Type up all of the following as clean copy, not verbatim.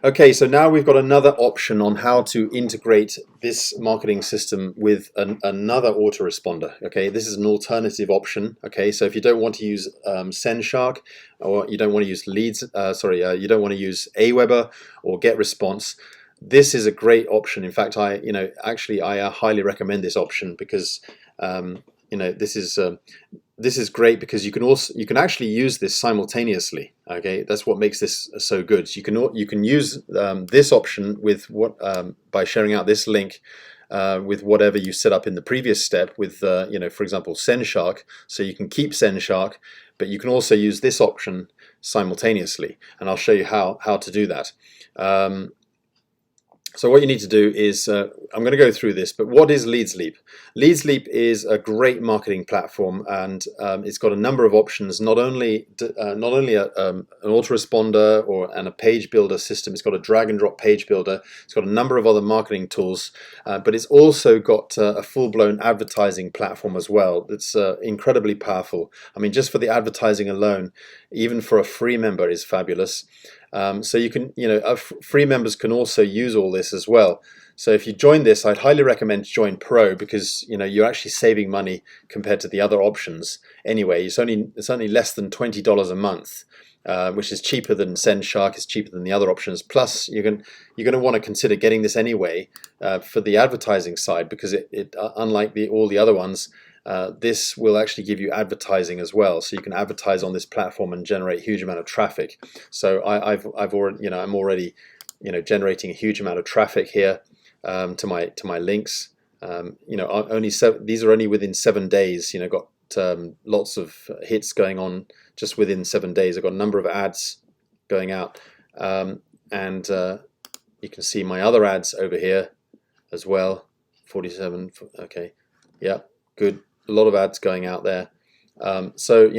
Okay, so now we've got another option on how to integrate this marketing system with another autoresponder. Okay, this is an alternative option. Okay, so if you don't want to use SendShark, or you don't want to use you don't want to use Aweber or GetResponse, this is a great option. In fact, I highly recommend this option because this is great because you can actually use this simultaneously. Okay, that's what makes this so good. You can use this option with by sharing out this link with whatever you set up in the previous step with for example SendShark. So you can keep SendShark, but you can also use this option simultaneously, and I'll show you how to do that. So what you need to do is, I'm going to go through this, but what is LeadsLeap? LeadsLeap is a great marketing platform, and it's got a number of options, not only an autoresponder and a page builder system. It's got a drag and drop page builder. It's got a number of other marketing tools, but it's also got a full-blown advertising platform as well. It's incredibly powerful. I mean, just for the advertising alone, even for a free member, is fabulous. So you can, free members can also use all this as well. So if you join this, I'd highly recommend to join Pro because you're actually saving money compared to the other options. Anyway, it's only less than $20 a month, which is cheaper than SendShark. It's cheaper than the other options. Plus, you're going to want to consider getting this anyway for the advertising side because unlike all the other ones. This will actually give you advertising as well, so you can advertise on this platform and generate a huge amount of traffic. So I'm already generating a huge amount of traffic here to my links. These are only within 7 days. Got lots of hits going on just within 7 days. I've got a number of ads going out, and you can see my other ads over here as well. 47. Okay, yeah, good. A lot of ads going out there. So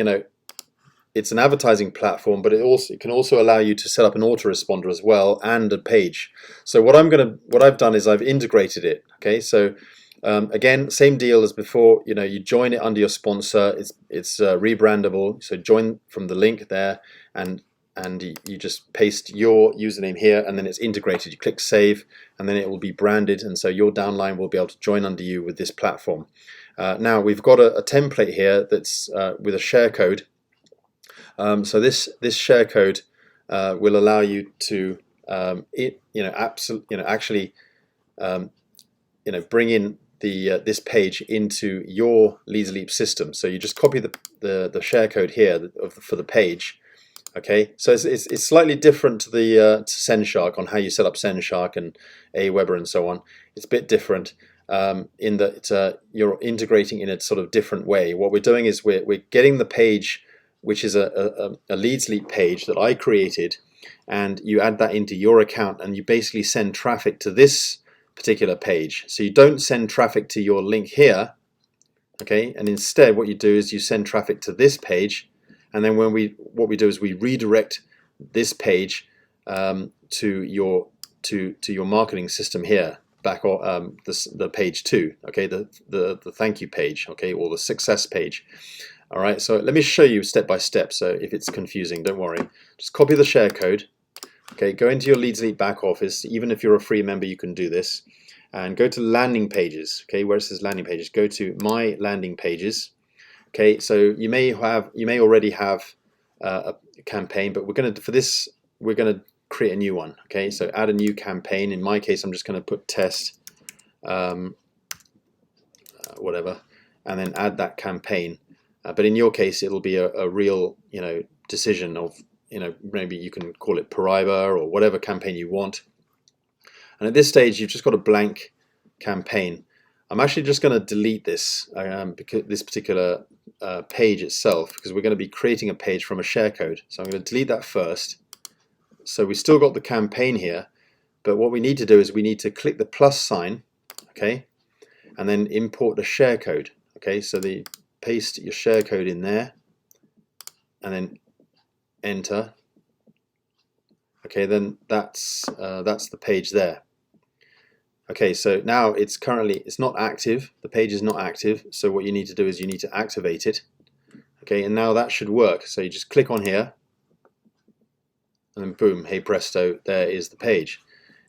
it's an advertising platform, but it can also allow you to set up an autoresponder as well and a page. So what I've done is I've integrated it. Okay, so again, same deal as before. You join it under your sponsor. It's rebrandable. So join from the link there, and you just paste your username here, and then it's integrated. You click save, and then it will be branded, and so your downline will be able to join under you with this platform. Now we've got a template here that's with a share code. So this share code will allow you to actually bring in this page into your LeadsLeap system. So you just copy the share code here for the page. Okay, so it's slightly different to the to SendShark on how you set up SendShark and Aweber and so on. It's a bit different in that you're integrating in a sort of different way. What we're doing is we're getting the page, which is a LeadsLeap page that I created, and you add that into your account, and you basically send traffic to this particular page. So you don't send traffic to your link here, okay, and instead what you do is you send traffic to this page. And then what we do is we redirect this page to your marketing system here, back on the page 2, okay, the thank you page, okay, or the success page. All right, so let me show you step by step. So if it's confusing, don't worry. Just copy the share code. Okay, go into your LeadsLeap back office. Even if you're a free member, you can do this, and go to landing pages. Okay, where it says landing pages, go to my landing pages. Okay, so you may already have a campaign, but we're going to create a new one. Okay, so add a new campaign. In my case, I'm just going to put test, whatever, and then add that campaign. But in your case, it'll be a real decision of maybe you can call it Pariba or whatever campaign you want. And at this stage, you've just got a blank campaign. I'm actually just going to delete this because this particular page itself, because we're going to be creating a page from a share code. So I'm going to delete that first. So we still got the campaign here, but what we need to do is we need to click the plus sign, okay, and then import the share code. Okay, so paste your share code in there, and then enter. Okay, then that's the page there. Okay, so now it's not active. The page is not active. So what you need to do is you need to activate it. Okay, and now that should work. So you just click on here, and then boom, hey presto, there is the page.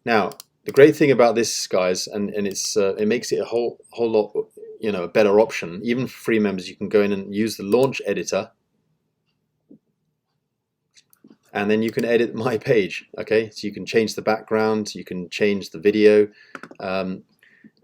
Now, the great thing about this, guys, and it makes it a whole lot, a better option. Even for free members, you can go in and use the launch editor, and then you can edit my page. Okay, so you can change the background, you can change the video,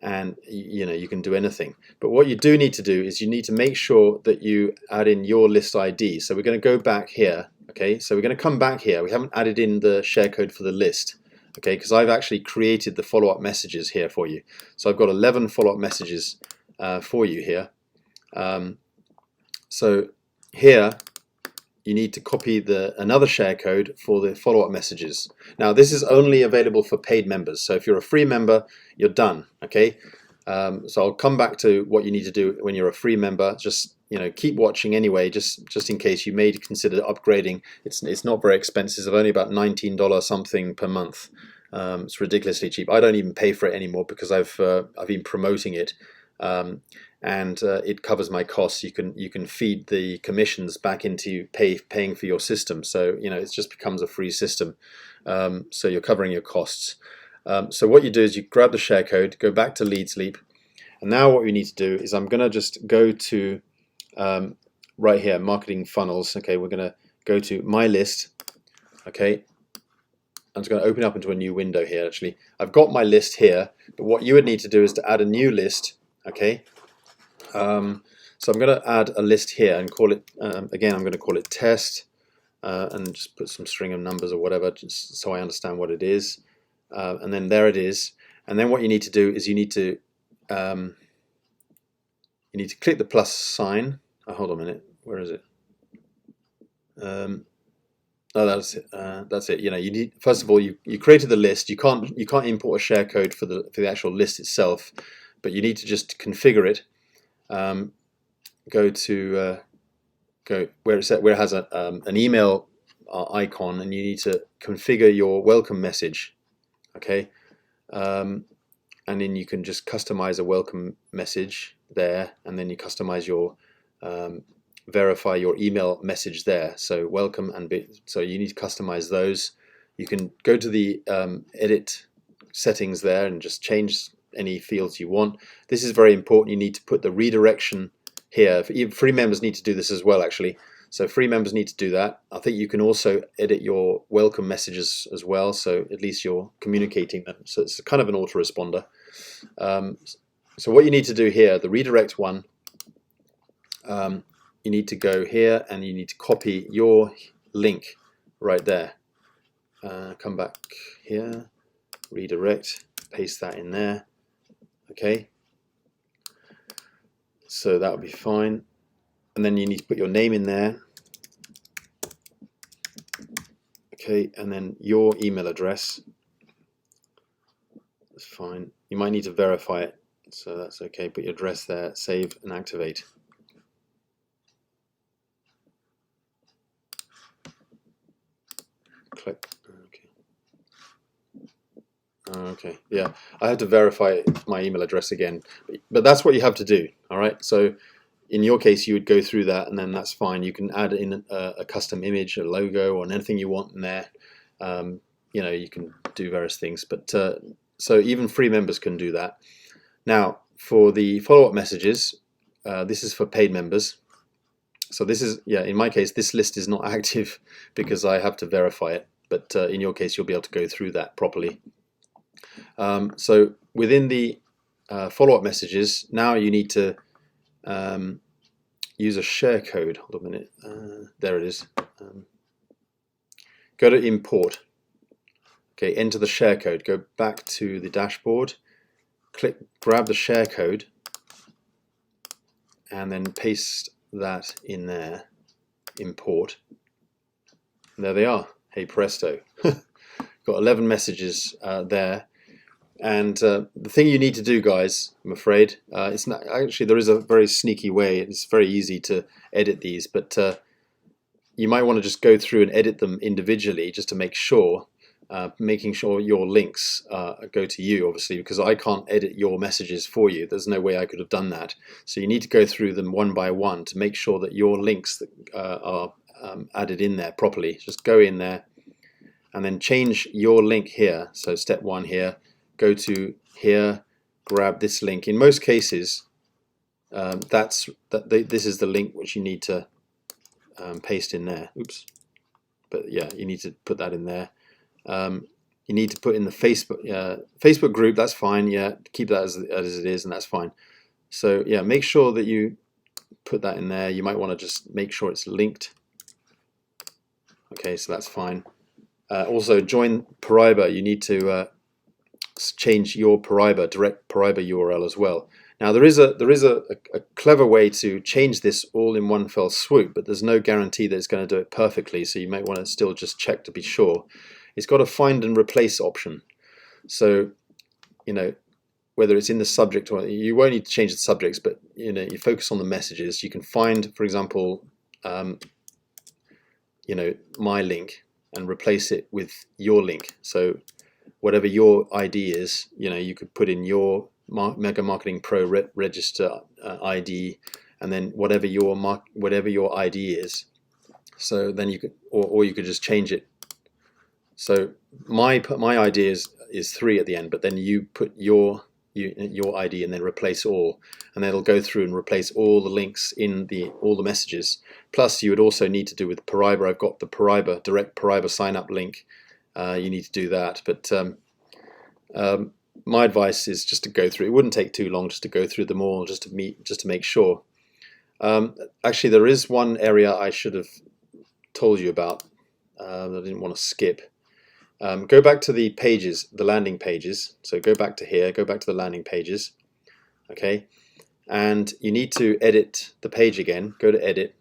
and you can do anything. But what you do need to do is you need to make sure that you add in your list ID. So we're going to go back here. Okay, so we're going to come back here. We haven't added in the share code for the list. Okay, because I've actually created the follow-up messages here for you. So I've got 11 follow-up messages for you here. So here you need to copy another share code for the follow-up messages. Now this is only available for paid members. So if you're a free member, you're done. Okay, so I'll come back to what you need to do when you're a free member. Just keep watching anyway, just in case you may consider upgrading. It's not very expensive. It's only about $19 something per month. It's ridiculously cheap. I don't even pay for it anymore because I've been promoting it, and it covers my costs. You can feed the commissions back into paying for your system. So it just becomes a free system. So you're covering your costs. So what you do is you grab the share code, go back to LeadSleep, and now what we need to do is I'm going to just go to right here, marketing funnels. Okay, we're going to go to my list. Okay, I'm just going to open up into a new window here. Actually, I've got my list here, but what you would need to do is to add a new list. Okay, so I'm going to add a list here and call it again. I'm going to call it test, and just put some string of numbers or whatever, just so I understand what it is. And then there it is. And then what you need to do is you need to click the plus sign. Oh, hold on a minute. Where is it? Oh, that's it. That's it. You need, first of all, you created the list. You can't import a share code for the actual list itself, but you need to just configure it. Go where it has an email icon, and you need to configure your welcome message. Okay, and then you can just customize a welcome message there, and then you customize your verify your email message there. So welcome so you need to customize those. You can go to the edit settings there and just change any fields you want. This is very important. You need to put the redirection here. Free members need to do this as well, actually. So free members need to do that. I think you can also edit your welcome messages as well, so at least you're communicating them. So it's kind of an autoresponder. So what you need to do here, the redirect one, you need to go here and you need to copy your link right there. Come back here, redirect, paste that in there. Okay, so that would be fine. And then you need to put your name in there. Okay, and then your email address. That's fine. You might need to verify it, so that's okay. Put your address there, save and activate. Click. Okay, yeah, I had to verify my email address again, but that's what you have to do. All right, so in your case, you would go through that, and then that's fine. You can add in a custom image, a logo, or anything you want in there. You can do various things, but so even free members can do that. Now, for the follow-up messages, this is for paid members. So this is, in my case, this list is not active because I have to verify it. But in your case, you'll be able to go through that properly. So within the follow-up messages, now you need to use a share code. Hold on a minute. There it is. Go to import. Okay, enter the share code. Go back to the dashboard. Grab the share code, and then paste that in there. Import. And there they are. Hey presto. Got 11 messages there. And the thing you need to do, guys, I'm afraid, it's not actually, there is a very sneaky way. It's very easy to edit these, but you might want to just go through and edit them individually just to make sure, making sure your links go to you, obviously, because I can't edit your messages for you. There's no way I could have done that. So you need to go through them one by one to make sure that your links are added in there properly. Just go in there and then change your link here. So step 1 here, go to here, grab this link. In most cases, this is the link which you need to paste in there. Oops. But yeah, you need to put that in there. You need to put in the Facebook group. That's fine. Yeah, keep that as it is, and that's fine. So yeah, make sure that you put that in there. You might want to just make sure it's linked. Okay, so that's fine. Also, join Pariba. You need to change your Pariba, direct Pariba URL as well. Now there is a clever way to change this all in one fell swoop, but there's no guarantee that it's going to do it perfectly. So you might want to still just check to be sure. It's got a find and replace option. So, you know, whether it's in the subject or you won't need to change the subjects, but you know, you focus on the messages. You can find, for example, you know, my link and replace it with your link. So whatever your ID is, you know, you could put in your Mega Marketing Pro register ID, and then whatever your ID is. So then you could, or you could just change it. So my ID is 3 at the end, but then you put your ID and then replace all, and then it'll go through and replace all the links in all the messages. Plus, you would also need to do with Pariba. I've got the Pariba direct Pariba sign up link. You need to do that, but my advice is just to go through. It wouldn't take too long just to go through them all, just to make sure. Actually, there is one area I should have told you about that I didn't want to skip. Go back to the pages, the landing pages. So go back to here, go back to the landing pages. Okay, and you need to edit the page again. Go to edit.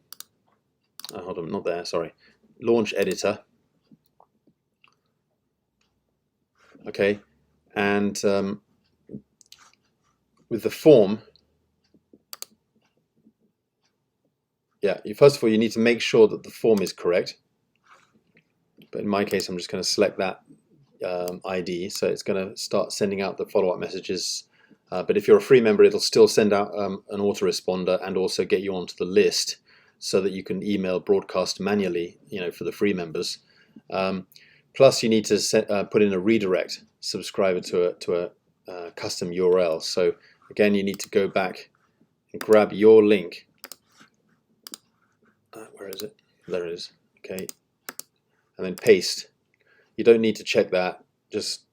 Hold on, not there, sorry. Launch editor. Okay, and with the form, yeah, first of all, you need to make sure that the form is correct. But in my case, I'm just going to select that ID, so it's going to start sending out the follow-up messages. But if you're a free member, it'll still send out an autoresponder and also get you onto the list so that you can email broadcast manually, you know, for the free members. Plus, you need to put in a redirect subscriber to a custom URL. So again, you need to go back and grab your link. Where is it? There it is. Okay. And then paste. You don't need to check that, just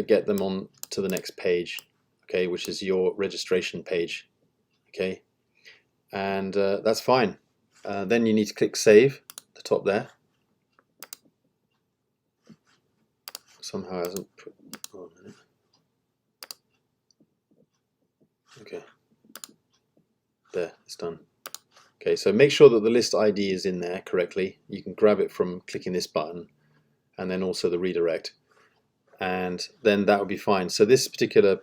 get them on to the next page, okay, which is your registration page, okay, and that's fine. Then you need to click save at the top there. Somehow it hasn't put, oh, a minute. Okay, there, it's done. Okay, so make sure that the list ID is in there correctly. You can grab it from clicking this button, and then also the redirect, and then that would be fine. So this particular,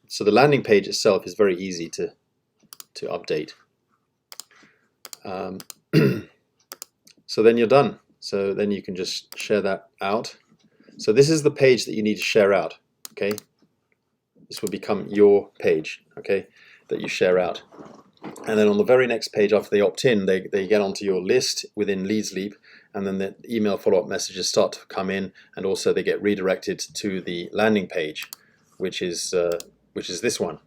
so the landing page itself is very easy to update. So then you're done. So then you can just share that out. So this is the page that you need to share out. Okay, this will become your page. Okay, that you share out. And then on the very next page after they opt in, they get onto your list within LeadsLeap, and then the email follow-up messages start to come in, and also they get redirected to the landing page, which is this one.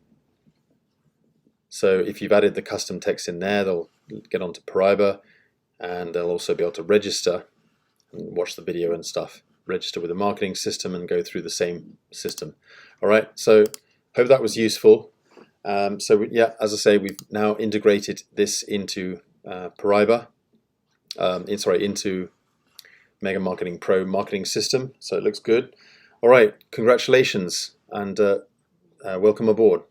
So if you've added the custom text in there, they'll get onto Pariba, and they'll also be able to register and watch the video and stuff, register with the marketing system and go through the same system. All right, so hope that was useful. So yeah, as I say, we've now integrated this into Pariba, into Mega Marketing Pro marketing system. So it looks good. All right, congratulations and welcome aboard.